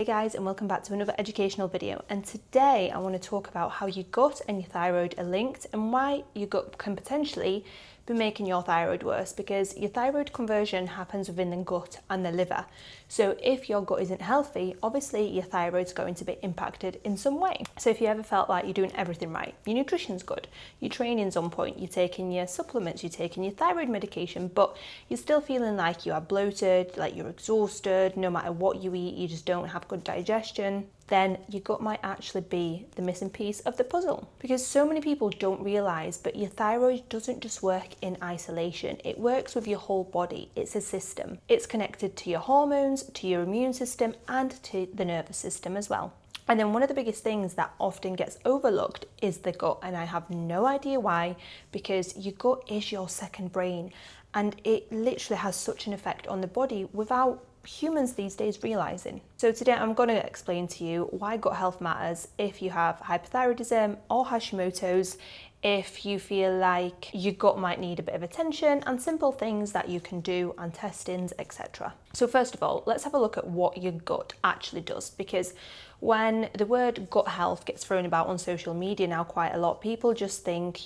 Hey guys, and welcome back to another educational video. And today I want to talk about how your gut and your thyroid are linked and why your gut can potentially be making your thyroid worse, because your thyroid conversion happens within the gut and the liver. So if your gut isn't healthy, obviously your thyroid's going to be impacted in some way. So if you ever felt like you're doing everything right, your nutrition's good, your training's on point, you're taking your supplements, you're taking your thyroid medication, but you're still feeling like you are bloated, like you're exhausted, no matter what you eat, you just don't have good digestion, then your gut might actually be the missing piece of the puzzle. Because so many people don't realise, but your thyroid doesn't just work in isolation. It works with your whole body. It's a system. It's connected to your hormones, to your immune system, and to the nervous system as well. And then one of the biggest things that often gets overlooked is the gut, and I have no idea why, because your gut is your second brain, and it literally has such an effect on the body without humans these days realizing. So today I'm going to explain to you why gut health matters if you have hypothyroidism or Hashimoto's, if you feel like your gut might need a bit of attention, and simple things that you can do and testings, etc. So first of all, let's have a look at what your gut actually does, because when the word gut health gets thrown about on social media now quite a lot, people just think,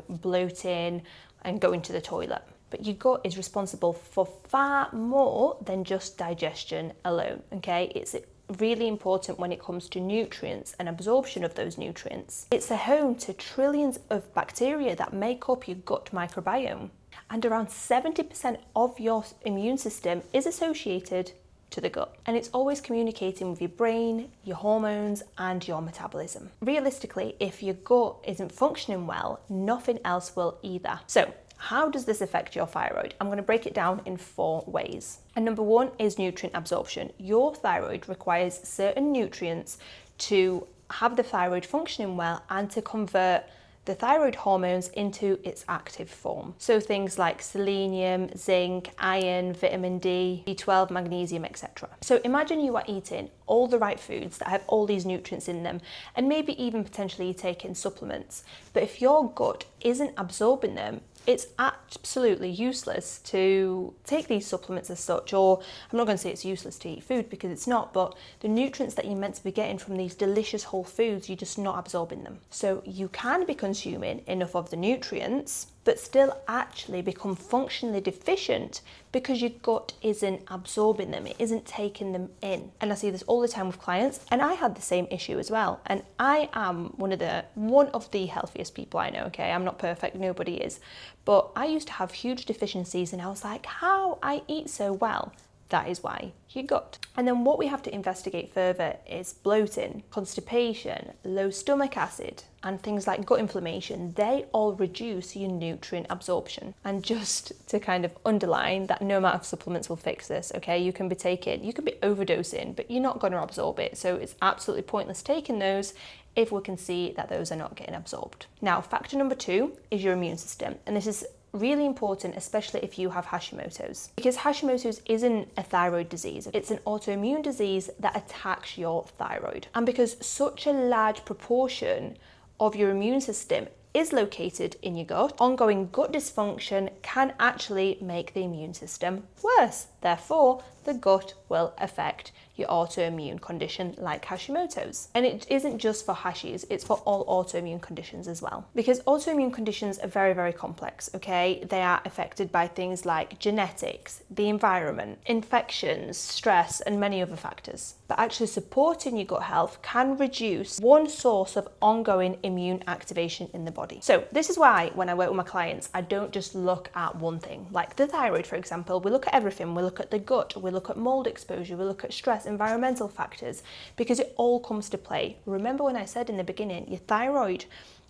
bloating and going to the toilet. But your gut is responsible for far more than just digestion alone, okay? It's really important when it comes to nutrients and absorption of those nutrients. It's a home to trillions of bacteria that make up your gut microbiome. And around 70% of your immune system is associated to the gut. And it's always communicating with your brain, your hormones, and your metabolism. Realistically, if your gut isn't functioning well, nothing else will either. So, how does this affect your thyroid? I'm going to break it down in 4 ways. And number 1 is nutrient absorption. Your thyroid requires certain nutrients to have the thyroid functioning well and to convert the thyroid hormones into its active form. So things like selenium, zinc, iron, vitamin D, B12, magnesium, etc. So imagine you are eating all the right foods that have all these nutrients in them, and maybe even potentially taking supplements. But if your gut isn't absorbing them, it's absolutely useless to take these supplements as such, or I'm not going to say it's useless to eat food because it's not, but the nutrients that you're meant to be getting from these delicious whole foods, you're just not absorbing them. So you can be consuming enough of the nutrients, but still actually become functionally deficient because your gut isn't absorbing them, it isn't taking them in. And I see this all the time with clients, and I had the same issue as well. And I am one of the healthiest people I know, okay? I'm not perfect, nobody is. But I used to have huge deficiencies, and I was like, how I eat so well? That is why, your gut. And then what we have to investigate further is bloating, constipation, low stomach acid, and things like gut inflammation. They all reduce your nutrient absorption. And just to kind of underline that no amount of supplements will fix this, okay? You can be overdosing, but you're not going to absorb it. So it's absolutely pointless taking those if we can see that those are not getting absorbed. Now, factor number 2 is your immune system. And this is really important, especially if you have Hashimoto's, because Hashimoto's isn't a thyroid disease, it's an autoimmune disease that attacks your thyroid. And because such a large proportion of your immune system is located in your gut, ongoing gut dysfunction can actually make the immune system worse. Therefore, the gut will affect your autoimmune condition like Hashimoto's. And it isn't just for Hashis, it's for all autoimmune conditions as well. Because autoimmune conditions are very, very complex, okay? They are affected by things like genetics, the environment, infections, stress, and many other factors. But actually supporting your gut health can reduce one source of ongoing immune activation in the body. So this is why when I work with my clients, I don't just look at one thing. Like the thyroid, for example, we look at everything. We look at the gut, we look at mold exposure, we look at stress, environmental factors, because it all comes to play. Remember when I said in the beginning, your thyroid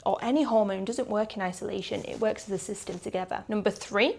or any hormone doesn't work in isolation, it works as a system together. Number 3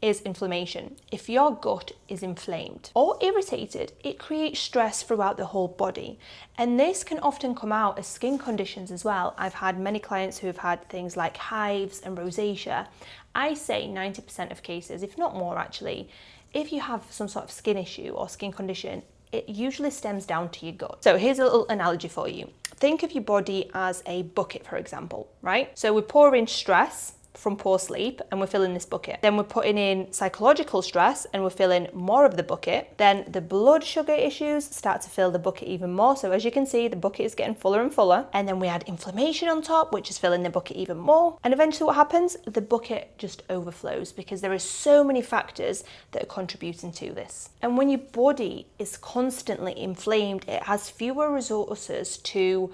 is inflammation. If your gut is inflamed or irritated, it creates stress throughout the whole body. And this can often come out as skin conditions as well. I've had many clients who have had things like hives and rosacea. I say 90% of cases, if not more actually, if you have some sort of skin issue or skin condition, it usually stems down to your gut. So here's a little analogy for you. Think of your body as a bucket, for example, right? So we pour in stress from poor sleep, and we're filling this bucket. Then we're putting in psychological stress and we're filling more of the bucket. Then the blood sugar issues start to fill the bucket even more. So as you can see, the bucket is getting fuller and fuller. And then we add inflammation on top, which is filling the bucket even more. And eventually what happens? The bucket just overflows because there are so many factors that are contributing to this. And when your body is constantly inflamed, it has fewer resources to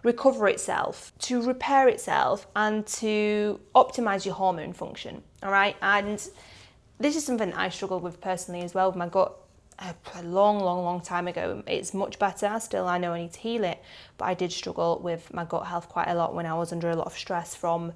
recover itself, to repair itself, and to optimize your hormone function. All right. And this is something that I struggled with personally as well with my gut a long time ago. It's much better. Still, I know I need to heal it, but I did struggle with my gut health quite a lot when I was under a lot of stress from,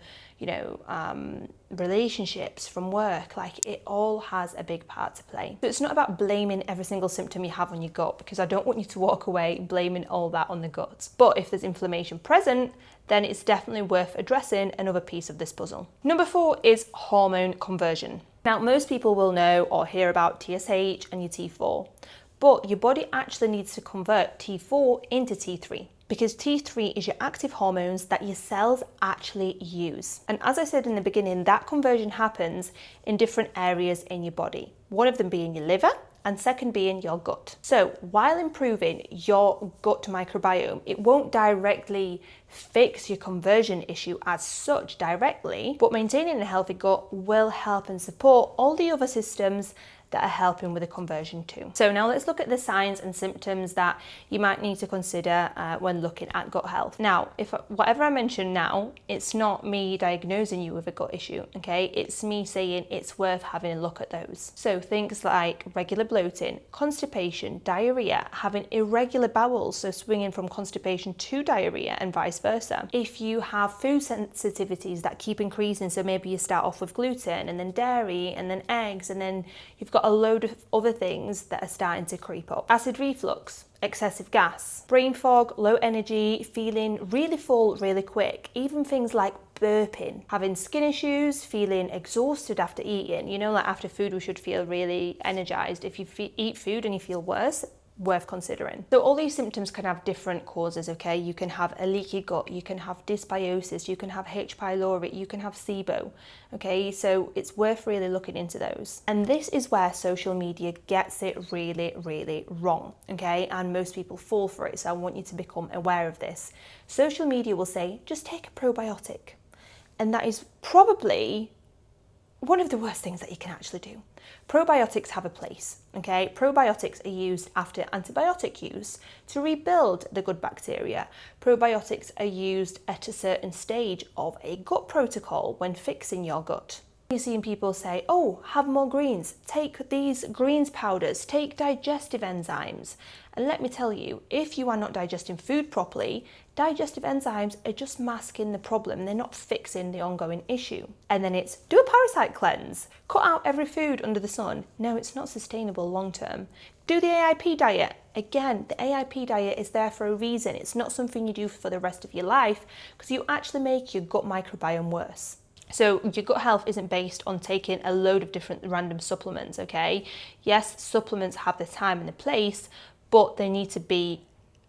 relationships, from work. Like, it all has a big part to play. So it's not about blaming every single symptom you have on your gut, because I don't want you to walk away blaming all that on the gut. But if there's inflammation present, then it's definitely worth addressing another piece of this puzzle. Number 4 is hormone conversion. Now, most people will know or hear about TSH and your T4, but your body actually needs to convert T4 into T3, because T3 is your active hormones that your cells actually use. And as I said in the beginning, that conversion happens in different areas in your body, one of them being your liver, and second being your gut. So while improving your gut microbiome, it won't directly fix your conversion issue as such directly, but maintaining a healthy gut will help and support all the other systems that are helping with the conversion too. So now let's look at the signs and symptoms that you might need to consider when looking at gut health. Now, if whatever I mention now, it's not me diagnosing you with a gut issue, okay? It's me saying it's worth having a look at those. So things like regular bloating, constipation, diarrhea, having irregular bowels, so swinging from constipation to diarrhea and vice versa. If you have food sensitivities that keep increasing, so maybe you start off with gluten and then dairy and then eggs, and then you've got a load of other things that are starting to creep up. Acid reflux, excessive gas, brain fog, low energy, feeling really full really quick, even things like burping, having skin issues, feeling exhausted after eating. Like after food we should feel really energized. If you eat food and you feel worse, worth considering. So all these symptoms can have different causes, okay? You can have a leaky gut, you can have dysbiosis, you can have H. pylori, you can have SIBO, okay? So it's worth really looking into those. And this is where social media gets it really wrong, okay? And most people fall for it, so I want you to become aware of this. Social media will say, just take a probiotic. And that is probably one of the worst things that you can actually do. Probiotics have a place, okay? Probiotics are used after antibiotic use to rebuild the good bacteria. Probiotics are used at a certain stage of a gut protocol when fixing your gut. You're seeing people say, oh, have more greens, take these greens powders, take digestive enzymes. And let me tell you, if you are not digesting food properly, digestive enzymes are just masking the problem. They're not fixing the ongoing issue. And then it's do a parasite cleanse, cut out every food under the sun. No, it's not sustainable long term. Do the AIP diet. Again, the AIP diet is there for a reason. It's not something you do for the rest of your life, because you actually make your gut microbiome worse. So your gut health isn't based on taking a load of different random supplements, okay? Yes, supplements have their time and their place, but they need to be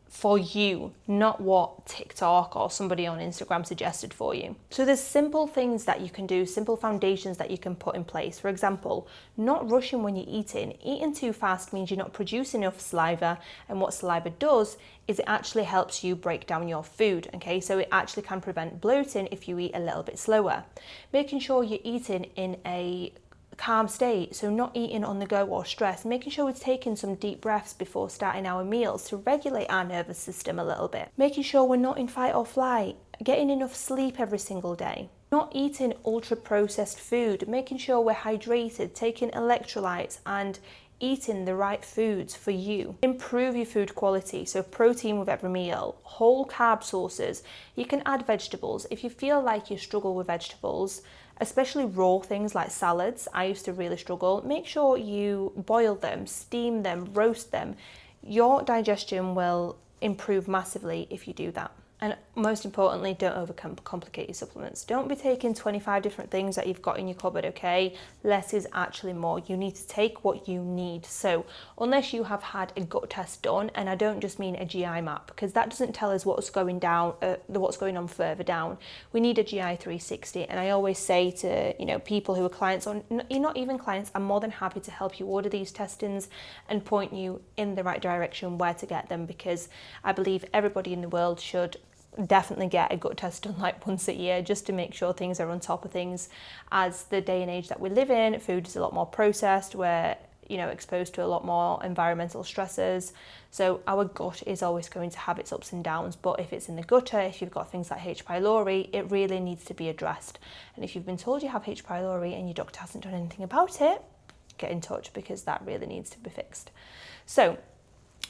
for you, not what TikTok or somebody on Instagram suggested for you. So there's simple things that you can do, simple foundations that you can put in place. For example, not rushing when you're eating. Eating too fast means you're not producing enough saliva, and what saliva does is it actually helps you break down your food, okay? So it actually can prevent bloating if you eat a little bit slower. Making sure you're eating in a calm state, so not eating on the go or stress, making sure we're taking some deep breaths before starting our meals to regulate our nervous system a little bit, making sure we're not in fight or flight, getting enough sleep every single day, not eating ultra processed food, making sure we're hydrated, taking electrolytes and eating the right foods for you. Improve your food quality, so protein with every meal, whole carb sources. You can add vegetables. If you feel like you struggle with vegetables, especially raw things like salads, I used to really struggle, make sure you boil them, steam them, roast them. Your digestion will improve massively if you do that. And most importantly, don't overcomplicate your supplements. Don't be taking 25 different things that you've got in your cupboard, okay? Less is actually more. You need to take what you need. So unless you have had a gut test done, and I don't just mean a GI map, because that doesn't tell us what's going on further down. We need a GI 360. And I always say to people who are clients, or you're not even clients, I'm more than happy to help you order these testings and point you in the right direction where to get them, because I believe everybody in the world should definitely get a gut test done like once a year, just to make sure things are on top of things. As the day and age that we live in, food is a lot more processed, we're exposed to a lot more environmental stressors, so our gut is always going to have its ups and downs. But if it's in the gutter, if you've got things like H. pylori, it really needs to be addressed. And if you've been told you have H. pylori and your doctor hasn't done anything about it, get in touch, because that really needs to be fixed. So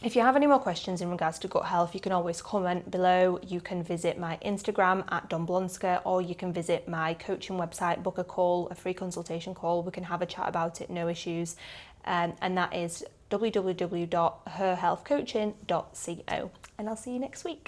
if you have any more questions in regards to gut health, you can always comment below. You can visit my Instagram at donblonska, or you can visit my coaching website, book a call, a free consultation call. We can have a chat about it, no issues. And that is www.herhealthcoaching.co. And I'll see you next week.